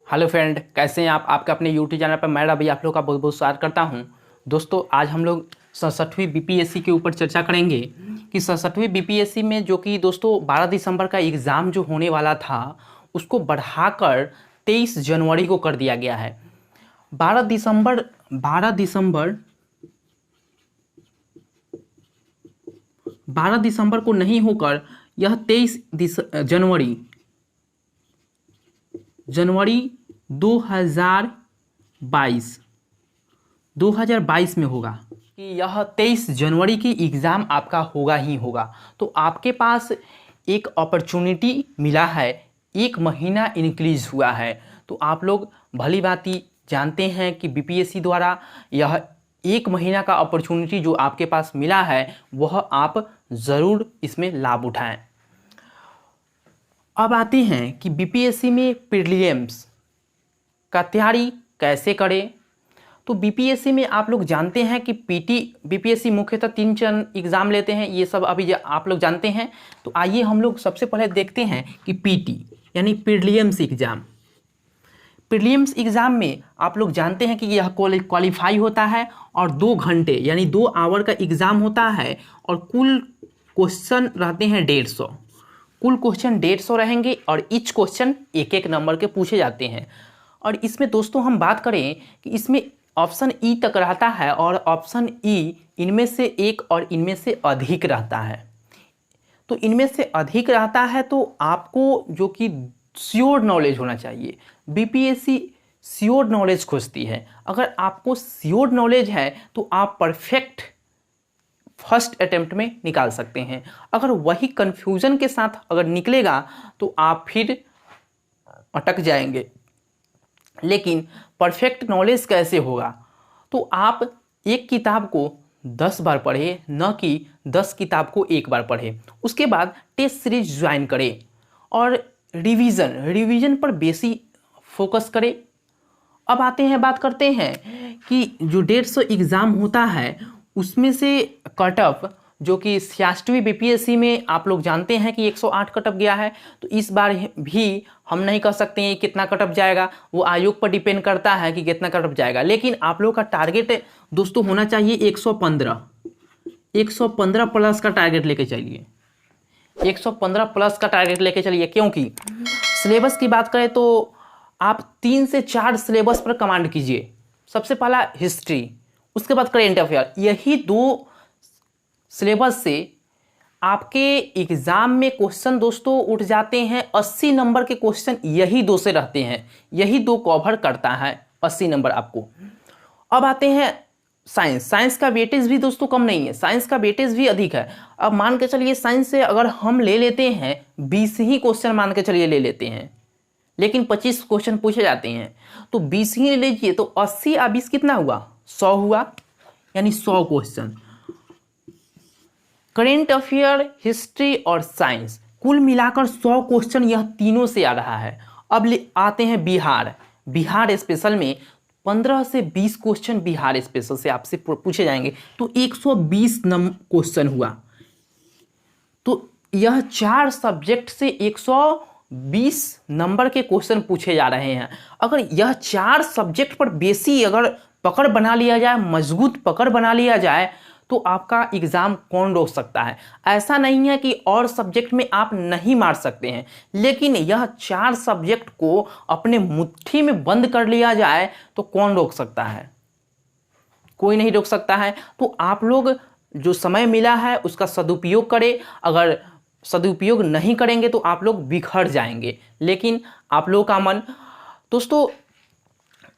Hello friend, कैसे हैं आप। आपके अपने यूट्यूब चैनल पर मैं रवि आप लोग का बहुत बहुत स्वागत करता हूं। दोस्तों, आज हम लोग 67वीं बीपीएससी के ऊपर चर्चा करेंगे कि 67वीं बीपीएससी में जो कि दोस्तों 12 दिसंबर का एग्ज़ाम जो होने वाला था उसको बढ़ाकर 23 जनवरी को कर दिया गया है। 12 दिसंबर को नहीं होकर यह 23 जनवरी 2022 में होगा कि यह 23 जनवरी की एग्ज़ाम आपका होगा ही होगा। तो आपके पास एक अपॉर्चुनिटी मिला है, 1 महीना इंक्रीज हुआ है। तो आप लोग भली भांति जानते हैं कि बीपीएससी द्वारा यह 1 महीना का अपॉर्चुनिटी जो आपके पास मिला है वह आप ज़रूर इसमें लाभ उठाएं। अब आते हैं कि बीपीएससी में प्रीलिम्स का तैयारी कैसे करें। तो बीपीएससी में आप लोग जानते हैं कि बीपीएससी मुख्यतः 3 चरण एग्ज़ाम लेते हैं, ये सब अभी आप लोग जानते हैं। तो आइए हम लोग सबसे पहले देखते हैं कि पीटी यानी प्रीलिम्स एग्ज़ाम। प्रीलिम्स एग्ज़ाम में आप लोग जानते हैं कि यह क्वालिफाई होता है और 2 घंटे यानी 2 आवर का एग्ज़ाम होता है और कुल क्वेश्चन रहते हैं 150। कुल क्वेश्चन 150 रहेंगे और ईच क्वेश्चन 1-1 नंबर के पूछे जाते हैं। और इसमें दोस्तों हम बात करें कि इसमें ऑप्शन ई तक रहता है और ऑप्शन ई इनमें से एक और इनमें से अधिक रहता है। तो इनमें से अधिक रहता है तो आपको जो कि श्योर नॉलेज होना चाहिए। बीपीएससी श्योर नॉलेज खोजती है। अगर आपको श्योर नॉलेज है तो आप परफेक्ट फर्स्ट अटेम्प्ट में निकाल सकते हैं। अगर वही कन्फ्यूज़न के साथ अगर निकलेगा तो आप फिर अटक जाएंगे। लेकिन परफेक्ट नॉलेज कैसे होगा? तो आप एक किताब को 10 बार पढ़ें, न कि 10 किताब को एक बार पढ़ें। उसके बाद टेस्ट सीरीज ज्वाइन करें और रिवीजन पर बेसी फोकस करें। अब बात करते हैं कि जो 150 एग्ज़ाम होता है उसमें से कट ऑफ जो कि 66वीं बीपीएससी में आप लोग जानते हैं कि 108 कट ऑफ गया है। तो इस बार भी हम नहीं कह सकते हैं कितना कट ऑफ जाएगा, वो आयोग पर डिपेंड करता है कि कितना कट ऑफ जाएगा। लेकिन आप लोग का टारगेट दोस्तों होना चाहिए 115 प्लस का टारगेट लेके चलिए। 115 प्लस का टारगेट लेके चलिए, क्योंकि सिलेबस की बात करें तो आप 3 से 4 सिलेबस पर कमांड कीजिए। सबसे पहला हिस्ट्री, उसके बाद करेंट अफेयर। यही 2 सिलेबस से आपके एग्ज़ाम में क्वेश्चन दोस्तों उठ जाते हैं। 80 नंबर के क्वेश्चन यही 2 से रहते हैं, यही 2 कवर करता है 80 नंबर आपको। अब आते हैं साइंस का वेटेज भी दोस्तों कम नहीं है, साइंस का वेटेज भी अधिक है। अब मान के चलिए साइंस से अगर हम ले लेते हैं 20 ही क्वेश्चन मान के चलिए ले लेते हैं, लेकिन 25 क्वेश्चन पूछे जाते हैं तो 20 ही ले लीजिए तो 80 और 20 कितना हुआ? 100 हुआ, यानी 100 क्वेश्चन। करेंट अफेयर, हिस्ट्री और साइंस कुल मिलाकर 100 क्वेश्चन यह तीनों से आ रहा है। अब आते हैं बिहार स्पेशल में 15 से 20 क्वेश्चन बिहार स्पेशल से आपसे पूछे जाएंगे तो 120 क्वेश्चन हुआ। तो यह 4 सब्जेक्ट से 120 नंबर के क्वेश्चन पूछे जा रहे हैं। अगर यह 4 सब्जेक्ट पर बेसी अगर पकड़ बना लिया जाए, मजबूत पकड़ बना लिया जाए तो आपका एग्ज़ाम कौन रोक सकता है? ऐसा नहीं है कि और सब्जेक्ट में आप नहीं मार सकते हैं, लेकिन यह 4 सब्जेक्ट को अपने मुट्ठी में बंद कर लिया जाए तो कौन रोक सकता है? कोई नहीं रोक सकता है। तो आप लोग जो समय मिला है उसका सदुपयोग करें। अगर सदुपयोग नहीं करेंगे तो आप लोग बिखर जाएंगे। लेकिन आप लोगों का मन दोस्तों,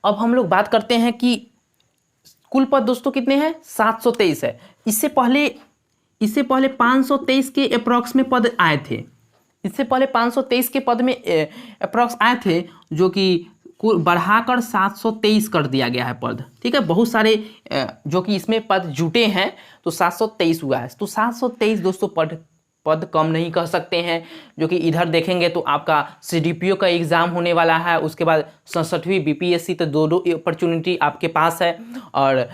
अब हम लोग बात करते हैं कि कुल पद दोस्तों कितने हैं? 723 है। इससे पहले 523 के अप्रॉक्स में पद आए थे। इससे पहले 523 के पद में अप्रॉक्स आए थे, जो कि बढ़ाकर 723 कर दिया गया है पद। ठीक है, बहुत सारे जो कि इसमें पद जुटे हैं तो 723 हुआ है। तो 723 दोस्तों पद कम नहीं कह सकते हैं। जो कि इधर देखेंगे तो आपका सीडीपीओ का एग्ज़ाम होने वाला है, उसके बाद 67वीं बीपीएससी, तो दो अपॉर्चुनिटी आपके पास है। और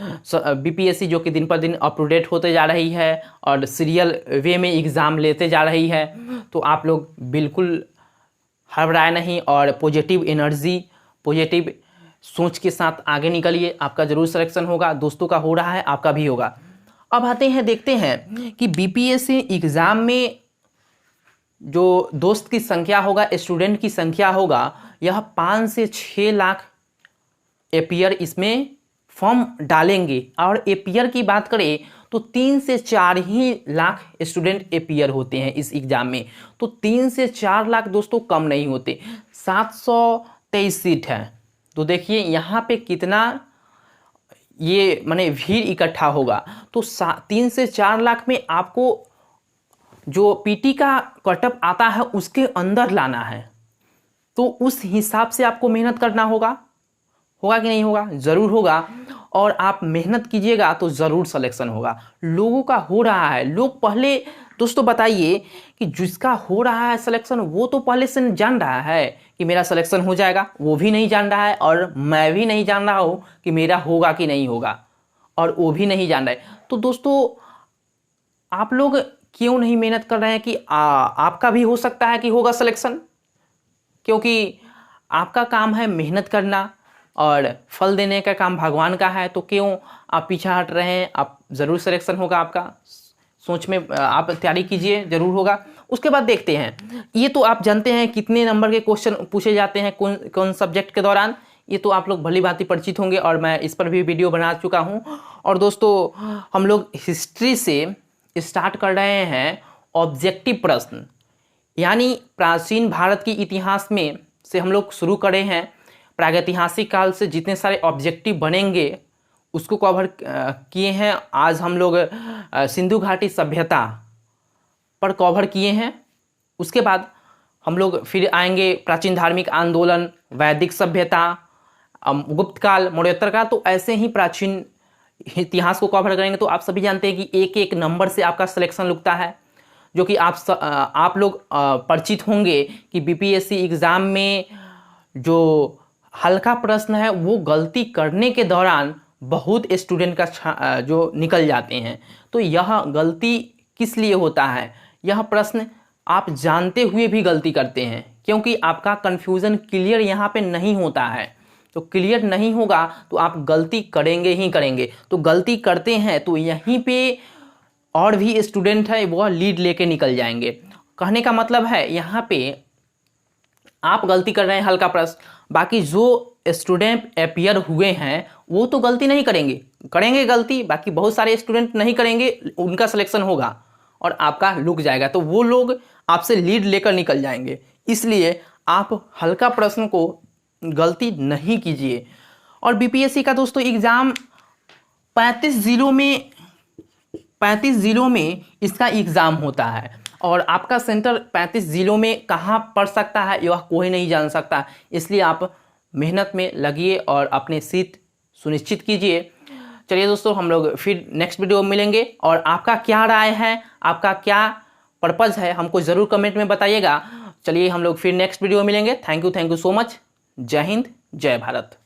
बीपीएससी जो कि दिन पर दिन अप टू डेट होते जा रही है और सीरियल वे में एग्ज़ाम लेते जा रही है। तो आप लोग बिल्कुल घबराए नहीं और पॉजिटिव एनर्जी पॉजिटिव सोच के साथ आगे निकलिए, आपका ज़रूर सिलेक्शन होगा। दोस्तों का हो रहा है, आपका भी होगा। अब आते हैं, देखते हैं कि बीपीएससी एग्ज़ाम में जो दोस्त की संख्या होगा, स्टूडेंट की संख्या होगा, यह 5 से 6 लाख एपियर इसमें फॉर्म डालेंगे। और एपियर की बात करें तो 3 से 4 ही लाख स्टूडेंट एपियर होते हैं इस एग्ज़ाम में। तो 3 से 4 लाख दोस्तों कम नहीं होते। 723 सीट है, तो देखिए यहाँ पे कितना ये माने भीड़ इकट्ठा होगा। तो 3 से 4 लाख में आपको जो पीटी का कटअप आता है उसके अंदर लाना है, तो उस हिसाब से आपको मेहनत करना होगा। होगा कि नहीं होगा? ज़रूर होगा। और आप मेहनत कीजिएगा तो ज़रूर सिलेक्शन होगा। लोगों का हो रहा है, लोग पहले दोस्तों बताइए कि जिसका हो रहा है सिलेक्शन वो तो पहले से जान रहा है कि मेरा सिलेक्शन हो जाएगा, वो भी नहीं जान रहा है। और मैं भी नहीं जान रहा हूँ कि मेरा होगा कि नहीं होगा, और वो भी नहीं जान रहा है। तो दोस्तों आप लोग क्यों नहीं मेहनत कर रहे हैं कि आपका भी हो सकता है कि होगा सिलेक्शन? क्योंकि आपका काम है मेहनत करना और फल देने का काम भगवान का है। तो क्यों आप पीछे हट रहे हैं? आप ज़रूर सिलेक्शन होगा आपका। सोच में आप तैयारी कीजिए, ज़रूर होगा। उसके बाद देखते हैं, ये तो आप जानते हैं कितने नंबर के क्वेश्चन पूछे जाते हैं कौन कौन सब्जेक्ट के दौरान। ये तो आप लोग भली भांति परिचित होंगे और मैं इस पर भी वीडियो बना चुका हूँ। और दोस्तों हम लोग हिस्ट्री से स्टार्ट कर रहे हैं ऑब्जेक्टिव प्रश्न, यानी प्राचीन भारत के इतिहास में से हम लोग शुरू करे हैं। प्रागैतिहासिक काल से जितने सारे ऑब्जेक्टिव बनेंगे उसको कवर किए हैं। आज हम लोग सिंधु घाटी सभ्यता पर कवर किए हैं। उसके बाद हम लोग फिर आएंगे प्राचीन धार्मिक आंदोलन, वैदिक सभ्यता, गुप्त काल, मौर्योत्तर काल। तो ऐसे ही प्राचीन इतिहास को कवर करेंगे। तो आप सभी जानते हैं कि एक एक नंबर से आपका सिलेक्शन लगता है, जो कि आप लोग परिचित होंगे कि बीपीएससी एग्ज़ाम में जो हल्का प्रश्न है वो गलती करने के दौरान बहुत स्टूडेंट का जो निकल जाते हैं। तो यह गलती किस लिए होता है? यह प्रश्न आप जानते हुए भी गलती करते हैं, क्योंकि आपका कन्फ्यूज़न क्लियर यहाँ पे नहीं होता है। तो क्लियर नहीं होगा तो आप गलती करेंगे ही करेंगे। तो गलती करते हैं तो यहीं पे और भी स्टूडेंट है वो लीड लेके निकल जाएंगे। कहने का मतलब है यहाँ पे आप गलती कर रहे हैं हल्का प्रश्न, बाकी जो स्टूडेंट अपियर हुए हैं वो तो गलती नहीं करेंगे, करेंगे गलती, बाकी बहुत सारे स्टूडेंट नहीं करेंगे, उनका सिलेक्शन होगा और आपका रुक जाएगा। तो वो लोग आपसे लीड लेकर निकल जाएंगे। इसलिए आप हल्का प्रश्न को गलती नहीं कीजिए। और बीपीएससी का दोस्तों एग्ज़ाम 35 ज़िलों में इसका एग्ज़ाम होता है। और आपका सेंटर 35 ज़िलों में कहाँ पड़ सकता है यह कोई नहीं जान सकता। इसलिए आप मेहनत में लगिए और अपनी सीट सुनिश्चित कीजिए। चलिए दोस्तों, हम लोग फिर नेक्स्ट वीडियो में मिलेंगे। और आपका क्या राय है, आपका क्या पर्पज़ है, हमको ज़रूर कमेंट में बताइएगा। चलिए हम लोग फिर नेक्स्ट वीडियो में मिलेंगे। Thank you so much. जय हिंद, जय भारत।